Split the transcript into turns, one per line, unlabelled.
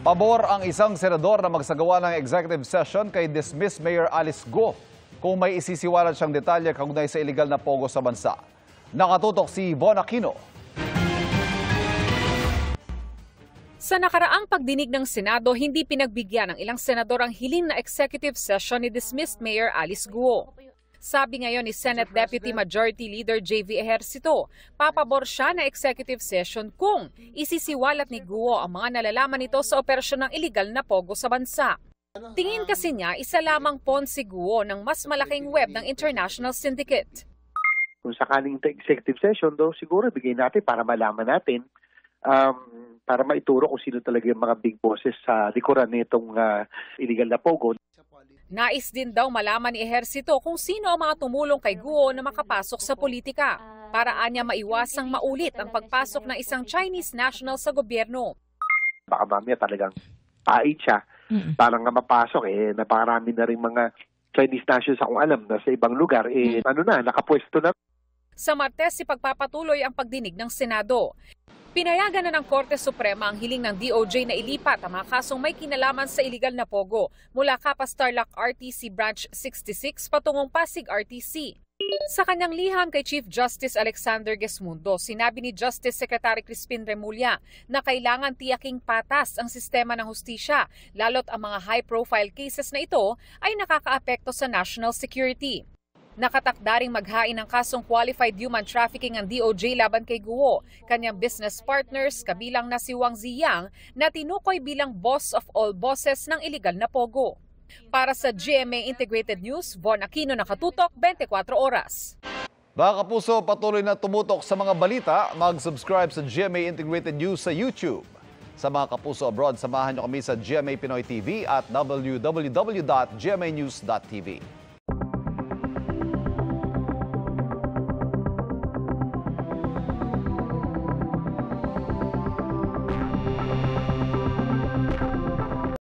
Pabor ang isang senador na magsagawa ng executive session kay dismissed Mayor Alice Go kung may isisiwalat siyang detalye kaugnay sa iligal na pogo sa bansa. Nakatutok si Von Aquino.
Sa nakaraang pagdinig ng Senado, hindi pinagbigyan ng ilang senador ang hiling na executive session ni dismissed Mayor Alice Go. Sabi ngayon ni Senate Deputy Majority Leader J.V. Ejercito, papabor siya na executive session kung isisiwalat ni Guo ang mga nalalaman nito sa operasyon ng iligal na pogo sa bansa. Tingin kasi niya isa lamang pawn si Guo ng mas malaking web ng international syndicate.
Kung sakaling executive session, siguro bigay natin para malaman natin, para maituro kung sino talaga yung mga big bosses sa likuran nitong illegal na pogo.
Nais din daw malaman ni Ejercito kung sino ang mga tumulong kay Guo na makapasok sa politika. Para anya maiwasang maulit ang pagpasok ng isang Chinese national sa gobyerno.
Baka mamaya talagang pait siya. Parang nga mapasok, napakarami na rin mga Chinese nationals akong alam na sa ibang lugar, nakapwesto na.
Sa Martes, ipagpapatuloy ang pagdinig ng Senado. Pinayagan na ng Korte Suprema ang hiling ng DOJ na ilipat ang mga kasong may kinalaman sa iligal na pogo mula Capas Tarlac RTC Branch 66 patungong Pasig RTC. Sa kanyang liham kay Chief Justice Alexander Gesmundo, sinabi ni Justice Secretary Crispin Remulla na kailangan tiyaking patas ang sistema ng hustisya, lalo't ang mga high-profile cases na ito ay nakakaapekto sa national security. Nakatakda ring maghain ng kasong qualified human trafficking ang DOJ laban kay Guo, kanyang business partners kabilang na si Wang Ziyang na tinukoy bilang boss of all bosses ng iligal na pogo. Para sa GMA Integrated News, Von Aquino, nakatutok 24 oras.
Mga kapuso, patuloy na tumutok sa mga balita, mag-subscribe sa GMA Integrated News sa YouTube. Sa mga kapuso abroad, samahan niyo kami sa GMA Pinoy TV at www.gmanews.tv.